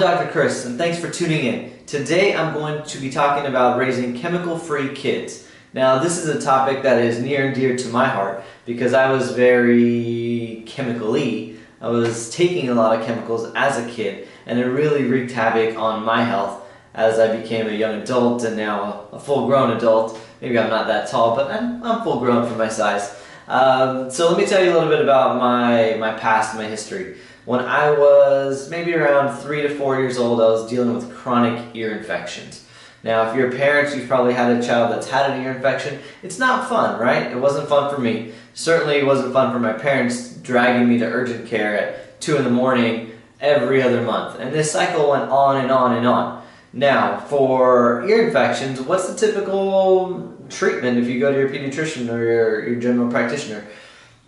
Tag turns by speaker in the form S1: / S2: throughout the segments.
S1: Dr. Chris, and thanks for tuning in. Today I'm going to be talking about raising chemical-free kids. Now, this is a topic that is near and dear to my heart because I was very chemical-y. I was taking a lot of chemicals as a kid, and it really wreaked havoc on my health as I became a young adult and now a full-grown adult. Maybe I'm not that tall, but I'm full-grown for my size. So let me tell you a little bit about my past, my history. When I was maybe around 3 to 4 years old, I was dealing with chronic ear infections. Now, if you're parents, you've probably had a child that's had an ear infection. It's not fun, right? It wasn't fun for me. Certainly it wasn't fun for my parents dragging me to urgent care at 2 in the morning every other month. And this cycle went on and on and on. Now, for ear infections, what's the typical treatment if you go to your pediatrician or your general practitioner?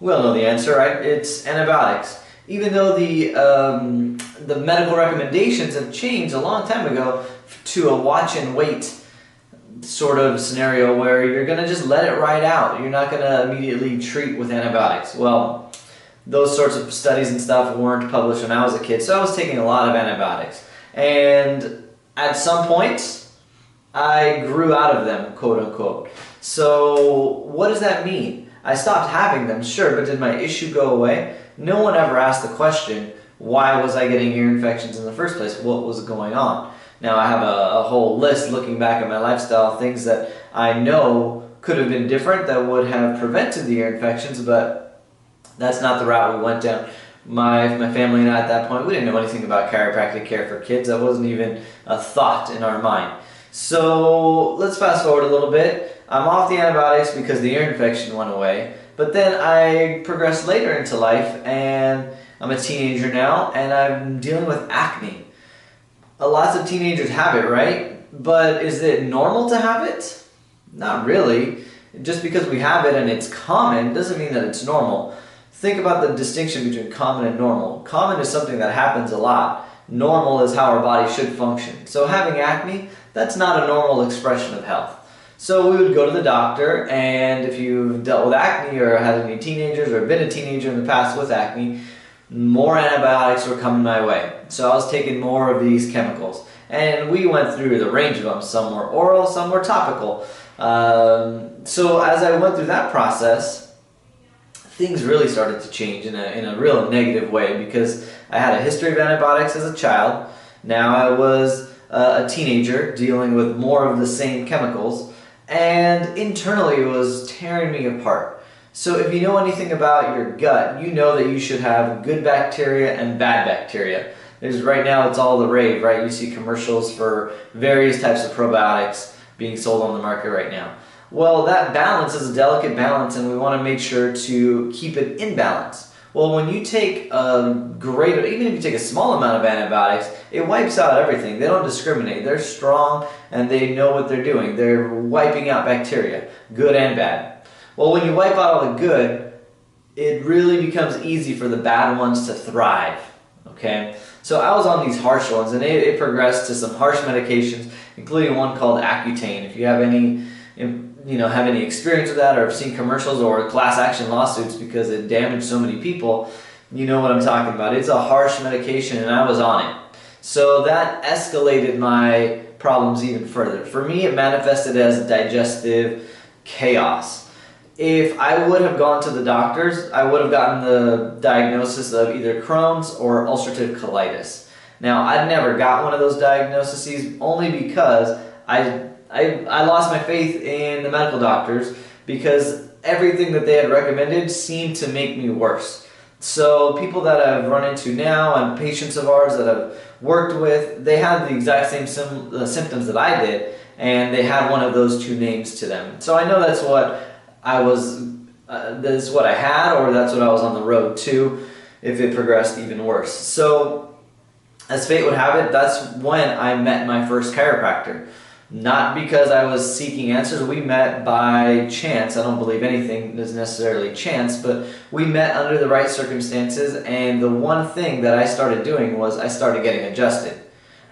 S1: We all know the answer, right? It's antibiotics. Even though the medical recommendations have changed a long time ago to a watch and wait sort of scenario where you're going to just let it ride out. You're not going to immediately treat with antibiotics. Well, those sorts of studies and stuff weren't published when I was a kid, so I was taking a lot of antibiotics. And at some point, I grew out of them, quote unquote. So what does that mean? I stopped having them, sure, but did my issue go away? No one ever asked the question, why was I getting ear infections in the first place? What was going on? Now I have a whole list looking back at my lifestyle, things that I know could have been different that would have prevented the ear infections, but that's not the route we went down. My family and I at that point, we didn't know anything about chiropractic care for kids. That wasn't even a thought in our mind. So let's fast forward a little bit. I'm off the antibiotics because the ear infection went away. But then I progressed later into life, and I'm a teenager now, and I'm dealing with acne. Lots of teenagers have it, right? But is it normal to have it? Not really. Just because we have it and it's common doesn't mean that it's normal. Think about the distinction between common and normal. Common is something that happens a lot. Normal is how our body should function. So having acne, that's not a normal expression of health. So we would go to the doctor, and if you've dealt with acne or had any teenagers or been a teenager in the past with acne, more antibiotics were coming my way. So I was taking more of these chemicals. And we went through the range of them. Some were oral, some were topical. So as I went through that process, things really started to change in a real negative way because I had a history of antibiotics as a child. Now I was a teenager dealing with more of the same chemicals. And internally it was tearing me apart. So if you know anything about your gut, you know that you should have good bacteria and bad bacteria. Right now it's all the rave, right? You see commercials for various types of probiotics being sold on the market right now. Well, that balance is a delicate balance, and we want to make sure to keep it in balance. Well, when you take even if you take a small amount of antibiotics, it wipes out everything. They don't discriminate. They're strong and they know what they're doing. They're wiping out bacteria, good and bad. Well, when you wipe out all the good, it really becomes easy for the bad ones to thrive, okay? So I was on these harsh ones, and it progressed to some harsh medications, including one called Accutane. If you have any experience with that, or have seen commercials or class action lawsuits because it damaged so many people, you know what I'm talking about. It's a harsh medication, and I was on it. So that escalated my problems even further. For me, it manifested as digestive chaos. If I would have gone to the doctors, I would have gotten the diagnosis of either Crohn's or ulcerative colitis. Now, I never got one of those diagnoses only because I lost my faith in the medical doctors because everything that they had recommended seemed to make me worse. So people that I've run into now and patients of ours that I've worked with, they had the exact same symptoms that I did, and they had one of those two names to them. So I know that's what that's what I had, or that's what I was on the road to if it progressed even worse. So as fate would have it, that's when I met my first chiropractor. Not because I was seeking answers. We met by chance. I don't believe anything is necessarily chance, but we met under the right circumstances, and the one thing that I started doing was I started getting adjusted.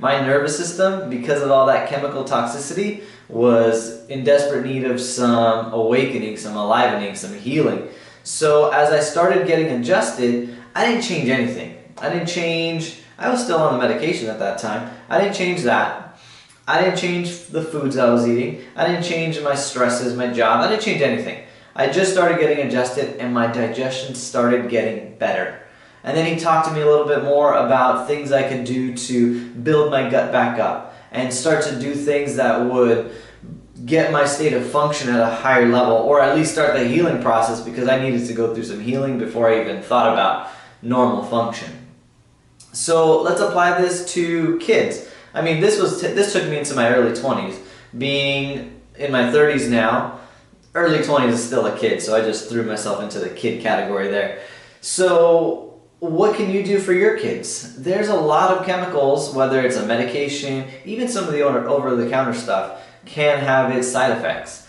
S1: My nervous system, because of all that chemical toxicity, was in desperate need of some awakening, some alivening, some healing. So as I started getting adjusted, I didn't change anything. I didn't change I was still on the medication at that time. I didn't change that. I didn't change the foods I was eating. I didn't change my stresses, my job. I didn't change anything. I just started getting adjusted and my digestion started getting better. And then he talked to me a little bit more about things I could do to build my gut back up and start to do things that would get my state of function at a higher level, or at least start the healing process, because I needed to go through some healing before I even thought about normal function. So let's apply this to kids. I mean, this took me into my early 20s. Being in my 30s now, early 20s is still a kid, so I just threw myself into the kid category there. So what can you do for your kids? There's a lot of chemicals, whether it's a medication, even some of the over-the-counter stuff, can have its side effects.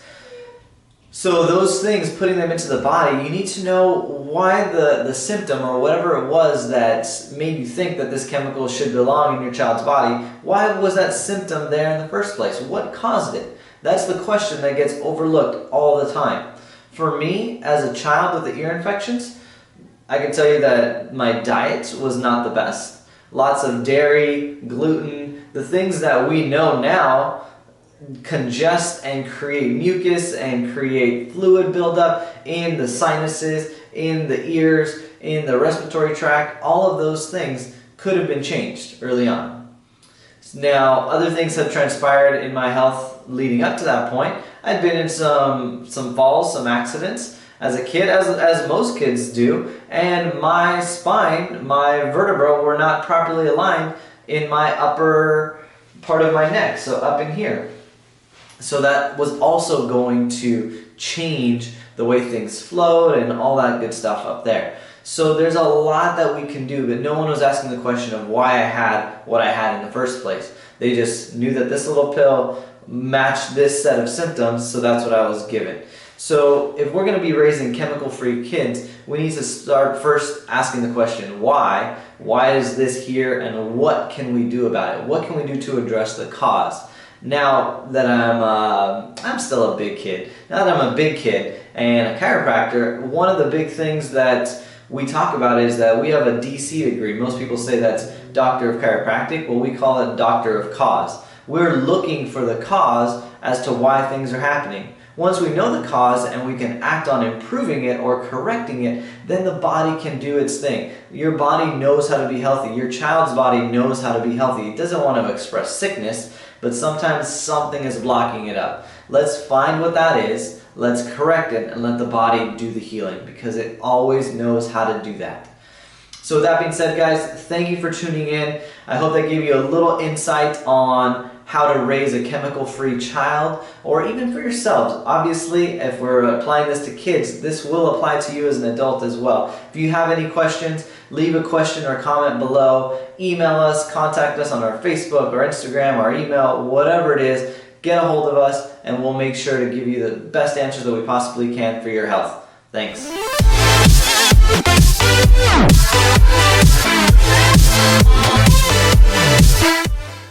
S1: So those things, putting them into the body, you need to know why the symptom or whatever it was that made you think that this chemical should belong in your child's body, why was that symptom there in the first place? What caused it? That's the question that gets overlooked all the time. For me, as a child with the ear infections, I can tell you that my diet was not the best. Lots of dairy, gluten, the things that we know now congest and create mucus and create fluid buildup in the sinuses, in the ears, in the respiratory tract. All of those things could have been changed early on. Now, other things have transpired in my health leading up to that point. I'd been in some falls, some accidents as a kid, as most kids do, and my spine, my vertebrae were not properly aligned in my upper part of my neck, so up in here. So that was also going to change the way things flowed and all that good stuff up there. So there's a lot that we can do, but no one was asking the question of why I had what I had in the first place. They just knew that this little pill matched this set of symptoms, so that's what I was given. So if we're going to be raising chemical-free kids, we need to start first asking the question, why? Why is this here, and what can we do about it? What can we do to address the cause? Now that I'm still a big kid, now that I'm a big kid and a chiropractor, one of the big things that we talk about is that we have a DC degree. Most people say that's Doctor of Chiropractic. Well, we call it Doctor of Cause. We're looking for the cause as to why things are happening. Once we know the cause and we can act on improving it or correcting it, then the body can do its thing. Your body knows how to be healthy. Your child's body knows how to be healthy. It doesn't want to express sickness, but sometimes something is blocking it up. Let's find what that is, let's correct it, and let the body do the healing, because it always knows how to do that. So with that being said, guys, thank you for tuning in. I hope that gave you a little insight on how to raise a chemical-free child, or even for yourselves. Obviously, if we're applying this to kids, this will apply to you as an adult as well. If you have any questions, leave a question or comment below. Email us, contact us on our Facebook or Instagram, our email, whatever it is. Get a hold of us, and we'll make sure to give you the best answers that we possibly can for your health. Thanks.